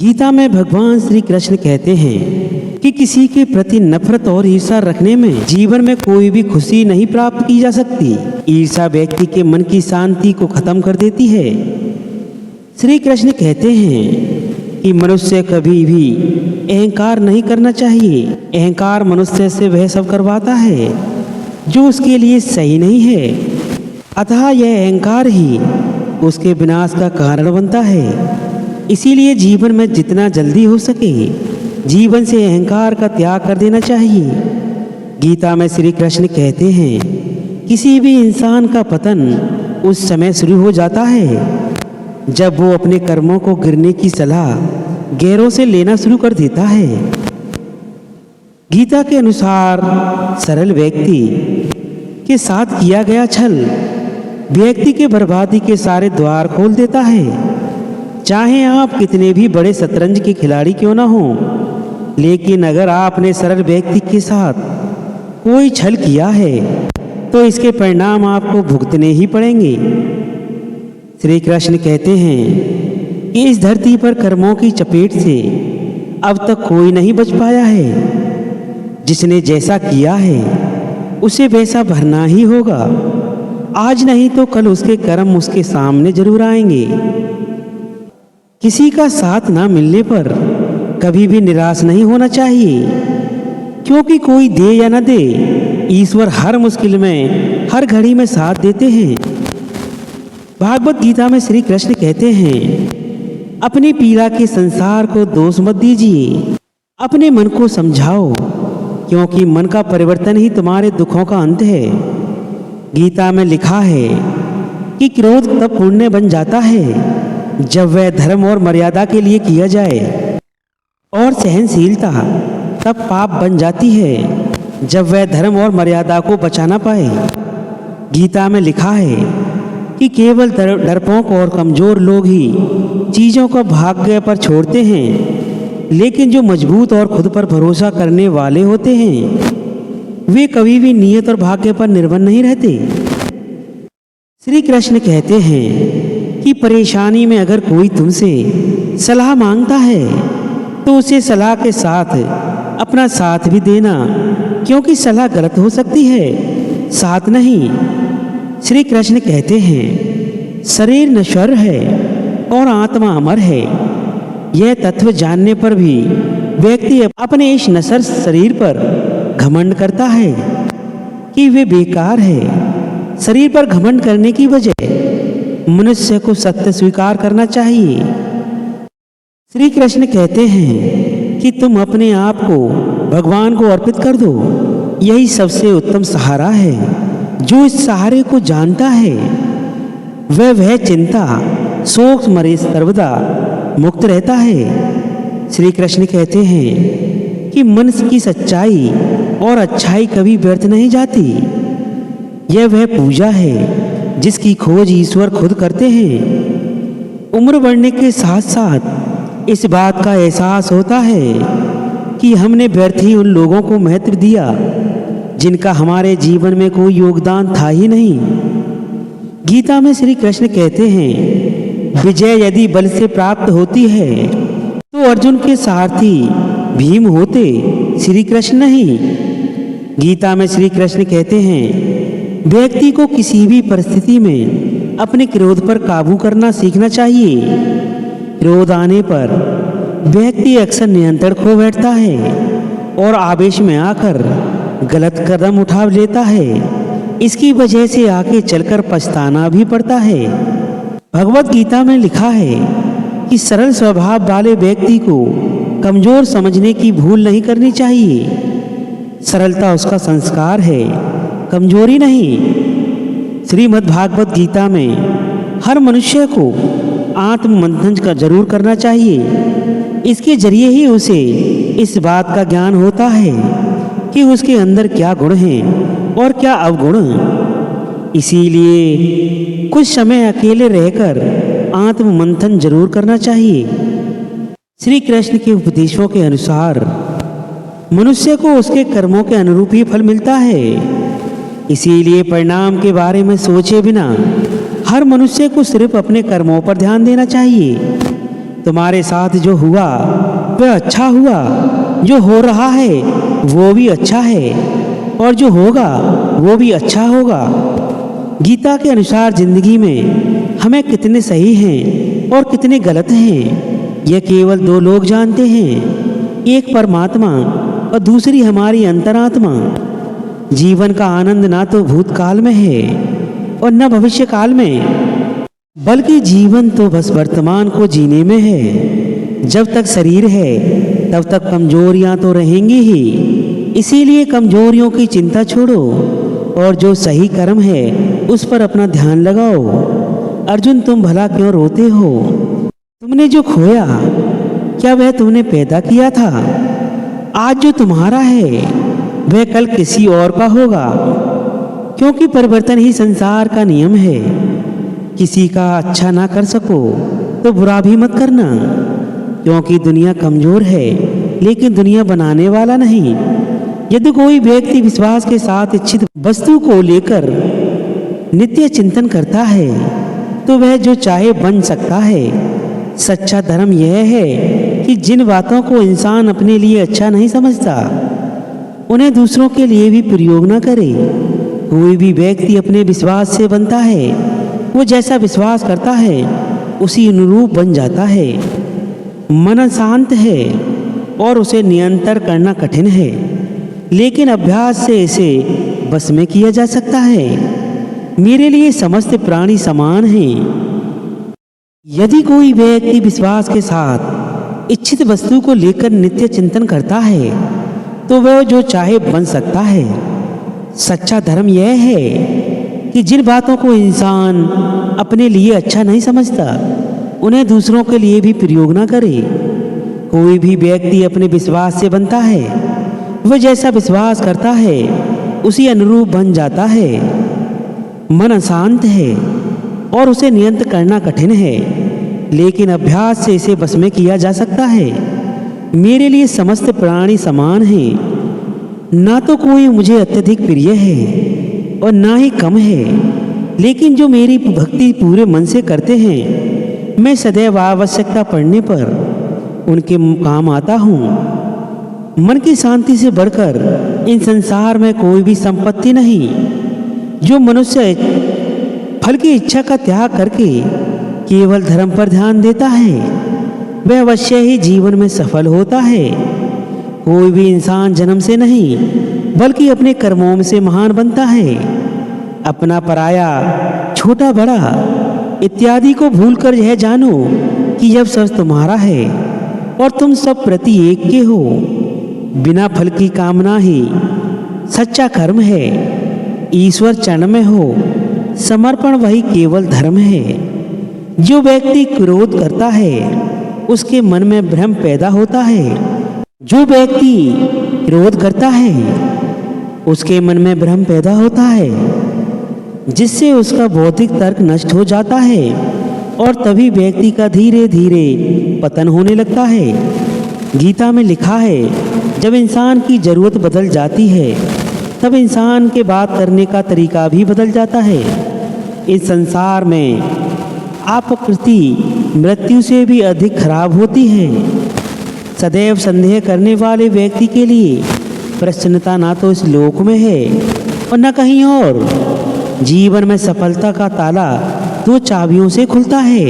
गीता में भगवान श्री कृष्ण कहते हैं कि किसी के प्रति नफरत और ईर्ष्या रखने में जीवन में कोई भी खुशी नहीं प्राप्त की जा सकती। ईर्ष्या व्यक्ति के मन की शांति को खत्म कर देती है। श्री कृष्ण कहते हैं कि मनुष्य कभी भी अहंकार नहीं करना चाहिए। अहंकार मनुष्य से वह सब करवाता है जो उसके लिए सही नहीं है, अतः यह अहंकार ही उसके विनाश का कारण बनता है। इसीलिए जीवन में जितना जल्दी हो सके जीवन से अहंकार का त्याग कर देना चाहिए। गीता में श्री कृष्ण कहते हैं किसी भी इंसान का पतन उस समय शुरू हो जाता है जब वो अपने कर्मों को गिरने की सलाह गैरों से लेना शुरू कर देता है। गीता के अनुसार सरल व्यक्ति के साथ किया गया छल व्यक्ति के बर्बादी के सारे द्वार खोल देता है। चाहे आप कितने भी बड़े शतरंज के खिलाड़ी क्यों ना हो, लेकिन अगर आपने सरल व्यक्ति के साथ कोई छल किया है तो इसके परिणाम आपको भुगतने ही पड़ेंगे। श्री कृष्ण कहते हैं कि इस धरती पर कर्मों की चपेट से अब तक कोई नहीं बच पाया है। जिसने जैसा किया है उसे वैसा भरना ही होगा। आज नहीं तो कल उसके कर्म उसके सामने जरूर आएंगे। किसी का साथ ना मिलने पर कभी भी निराश नहीं होना चाहिए, क्योंकि कोई दे या न दे, ईश्वर हर मुश्किल में हर घड़ी में साथ देते हैं। भागवत गीता में श्री कृष्ण कहते हैं अपनी पीड़ा के संसार को दोष मत दीजिए, अपने मन को समझाओ, क्योंकि मन का परिवर्तन ही तुम्हारे दुखों का अंत है। गीता में लिखा है कि क्रोध तब पुण्य बन जाता है जब वह धर्म और मर्यादा के लिए किया जाए, और सहनशीलता तब पाप बन जाती है जब वह धर्म और मर्यादा को बचा ना पाए। गीता में लिखा है कि केवल डरपोक और कमजोर लोग ही चीज़ों को भाग्य पर छोड़ते हैं, लेकिन जो मजबूत और खुद पर भरोसा करने वाले होते हैं वे कभी भी नियत और भाग्य पर निर्भर नहीं रहते। श्री कृष्ण कहते हैं कि परेशानी में अगर कोई तुमसे सलाह मांगता है तो उसे सलाह के साथ अपना साथ भी देना, क्योंकि सलाह गलत हो सकती है, साथ नहीं। श्री कृष्ण कहते हैं शरीर नश्वर है और आत्मा अमर है। यह तत्व जानने पर भी व्यक्ति अपने इस नश्वर शरीर पर घमंड करता है कि वे बेकार है। शरीर पर घमंड करने की बजाय मनुष्य को सत्य स्वीकार करना चाहिए। श्री कृष्ण कहते हैं कि तुम अपने आप को भगवान को अर्पित कर दो, यही सबसे उत्तम सहारा है। जो इस सहारे को जानता है वह चिंता शोक मरे सर्वदा मुक्त रहता है। श्री कृष्ण कहते हैं कि मन की सच्चाई और अच्छाई कभी व्यर्थ नहीं जाती। यह वह पूजा है जिसकी खोज ईश्वर खुद करते हैं। उम्र बढ़ने के साथ साथ इस बात का एहसास होता है कि हमने व्यर्थ ही उन लोगों को महत्व दिया जिनका हमारे जीवन में कोई योगदान था ही नहीं। गीता में श्री कृष्ण कहते हैं विजय यदि बल से प्राप्त होती है तो अर्जुन के सारथी भीम होते, श्री कृष्ण नहीं। गीता में श्री कृष्ण कहते हैं व्यक्ति को किसी भी परिस्थिति में अपने क्रोध पर काबू करना सीखना चाहिए। क्रोध आने पर व्यक्ति अक्सर नियंत्रण खो बैठता है और आवेश में आकर गलत कदम उठा लेता है। इसकी वजह से आगे चलकर पछताना भी पड़ता है। भगवत गीता में लिखा है कि सरल स्वभाव वाले व्यक्ति को कमजोर समझने की भूल नहीं करनी चाहिए। सरलता उसका संस्कार है, कमजोरी नहीं। श्रीमद् भागवत गीता में हर मनुष्य को आत्म मंथन का जरूर करना चाहिए। इसके जरिए ही उसे इस बात का ज्ञान होता है कि उसके अंदर क्या गुण हैं और क्या अवगुण। इसीलिए कुछ समय अकेले रहकर आत्म मंथन जरूर करना चाहिए। श्री कृष्ण के उपदेशों के अनुसार मनुष्य को उसके कर्मों के अनुरूप ही फल मिलता है। इसीलिए परिणाम के बारे में सोचे बिना हर मनुष्य को सिर्फ अपने कर्मों पर ध्यान देना चाहिए। तुम्हारे साथ जो हुआ वह अच्छा हुआ, जो हो रहा है वो भी अच्छा है, और जो होगा वो भी अच्छा होगा। गीता के अनुसार जिंदगी में हमें कितने सही हैं और कितने गलत हैं, यह केवल दो लोग जानते हैं, एक परमात्मा और दूसरी हमारी अंतरात्मा। जीवन का आनंद ना तो भूतकाल में है और न भविष्य काल में, बल्कि जीवन तो बस वर्तमान को जीने में है। जब तक शरीर है तब तक कमजोरियां तो रहेंगी ही, इसीलिए कमजोरियों की चिंता छोड़ो और जो सही कर्म है उस पर अपना ध्यान लगाओ। अर्जुन, तुम भला क्यों रोते हो? तुमने जो खोया क्या वह तुमने पैदा किया था? आज जो तुम्हारा है वह कल किसी और का होगा, क्योंकि परिवर्तन ही संसार का नियम है। किसी का अच्छा ना कर सको तो बुरा भी मत करना, क्योंकि दुनिया कमजोर है लेकिन दुनिया बनाने वाला नहीं। यदि कोई व्यक्ति विश्वास के साथ इच्छित वस्तु को लेकर नित्य चिंतन करता है तो वह जो चाहे बन सकता है। सच्चा धर्म यह है कि जिन बातों को इंसान अपने लिए अच्छा नहीं समझता उन्हें दूसरों के लिए भी प्रयोग न करे। कोई भी व्यक्ति अपने विश्वास से बनता है, वो जैसा विश्वास करता है उसी अनुरूप बन जाता है। मन शांत है और उसे नियंत्रण करना कठिन है, लेकिन अभ्यास से इसे बस में किया जा सकता है। मेरे लिए समस्त प्राणी समान हैं। यदि कोई व्यक्ति विश्वास के साथ इच्छित वस्तु को लेकर नित्य चिंतन करता है तो वह जो चाहे बन सकता है। सच्चा धर्म यह है कि जिन बातों को इंसान अपने लिए अच्छा नहीं समझता उन्हें दूसरों के लिए भी प्रयोग न करे। कोई भी व्यक्ति अपने विश्वास से बनता है, वह जैसा विश्वास करता है उसी अनुरूप बन जाता है। मन अशांत है और उसे नियंत्रित करना कठिन है, लेकिन अभ्यास से इसे बस में किया जा सकता है। मेरे लिए समस्त प्राणी समान हैं। ना तो कोई मुझे अत्यधिक प्रिय है और ना ही कम है, लेकिन जो मेरी भक्ति पूरे मन से करते हैं मैं सदैव आवश्यकता पड़ने पर उनके काम आता हूँ। मन की शांति से बढ़कर इन संसार में कोई भी संपत्ति नहीं। जो मनुष्य फल की इच्छा का त्याग करके केवल धर्म पर ध्यान देता है वह अवश्य ही जीवन में सफल होता है। कोई भी इंसान जन्म से नहीं बल्कि अपने कर्मों से महान बनता है। अपना पराया, छोटा बड़ा इत्यादि को भूलकर यह जानो कि यह सब तुम्हारा है और तुम सब प्रति एक के हो। बिना फल की कामना ही सच्चा कर्म है। ईश्वर चरण में हो समर्पण वही केवल धर्म है। जो व्यक्ति क्रोध करता है उसके मन में भ्रम पैदा होता है। जो व्यक्ति क्रोध करता है उसके मन में भ्रम पैदा होता है, जिससे उसका बौद्धिक तर्क नष्ट हो जाता है और तभी व्यक्ति का धीरे धीरे पतन होने लगता है। गीता में लिखा है, जब इंसान की जरूरत बदल जाती है तब इंसान के बात करने का तरीका भी बदल जाता है। इस संसार में प्रकृति मृत्यु से भी अधिक खराब होती है। सदैव संदेह करने वाले व्यक्ति के लिए प्रसन्नता ना तो इस लोक में है और न कहीं और। जीवन में सफलता का ताला दो चाबियों से खुलता है,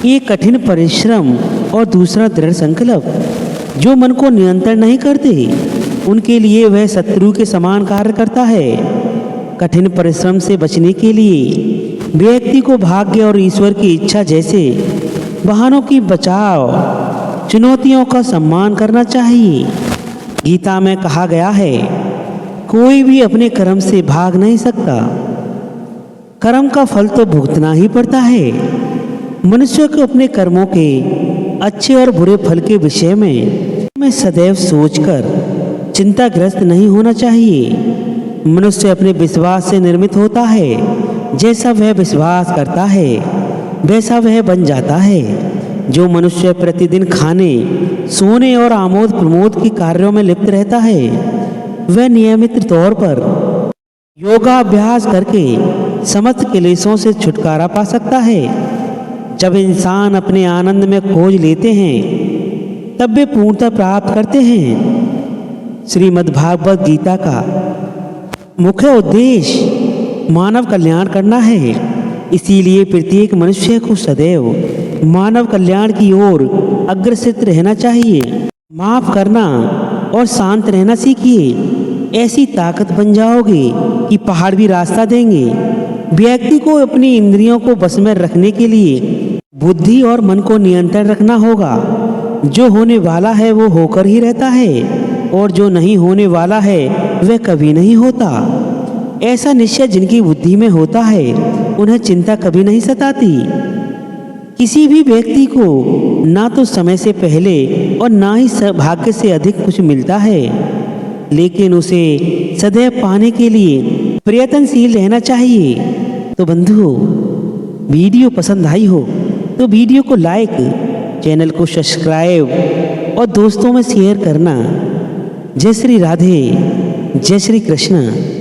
एक कठिन परिश्रम और दूसरा दृढ़ संकल्प। जो मन को नियंत्रण नहीं करते उनके लिए वह शत्रु के समान कार्य करता है। कठिन परिश्रम से बचने के लिए व्यक्ति को भाग्य और ईश्वर की इच्छा जैसे वाहनों की बचाव चुनौतियों का सम्मान करना चाहिए। गीता में कहा गया है, कोई भी अपने कर्म से भाग नहीं सकता, कर्म का फल तो भुगतना ही पड़ता है। मनुष्य को अपने कर्मों के अच्छे और बुरे फल के विषय में सदैव सोचकर चिंताग्रस्त नहीं होना चाहिए। मनुष्य अपने विश्वास से निर्मित होता है। जैसा वह विश्वास करता है वैसा वह बन जाता है। जो मनुष्य प्रतिदिन खाने, सोने और आमोद प्रमोद के कार्यों में लिप्त रहता है वह नियमित तौर पर योगाभ्यास करके समस्त क्लेशों से छुटकारा पा सकता है। जब इंसान अपने आनंद में खोज लेते हैं तब वे पूर्णता प्राप्त करते हैं। श्रीमद् भागवत गीता का मुख्य उद्देश्य मानव कल्याण करना है। इसीलिए प्रत्येक मनुष्य को सदैव मानव कल्याण की ओर अग्रसर रहना चाहिए। माफ करना और शांत रहना सीखिए। ऐसी ताकत बन जाओगे कि पहाड़ भी रास्ता देंगे। व्यक्ति को अपनी इंद्रियों को बस में रखने के लिए बुद्धि और मन को नियंत्रण रखना होगा। जो होने वाला है वो होकर ही रहता है और जो नहीं होने वाला है वह कभी नहीं होता। ऐसा निश्चय जिनकी बुद्धि में होता है उन्हें चिंता कभी नहीं सताती। किसी भी व्यक्ति को ना तो समय से पहले और ना ही भाग्य से अधिक कुछ मिलता है, लेकिन उसे सदैव पाने के लिए प्रयत्नशील रहना चाहिए। तो बंधुओं, वीडियो पसंद आई हो तो वीडियो को लाइक, चैनल को सब्सक्राइब और दोस्तों में शेयर करना। जय श्री राधे, जय श्री कृष्ण।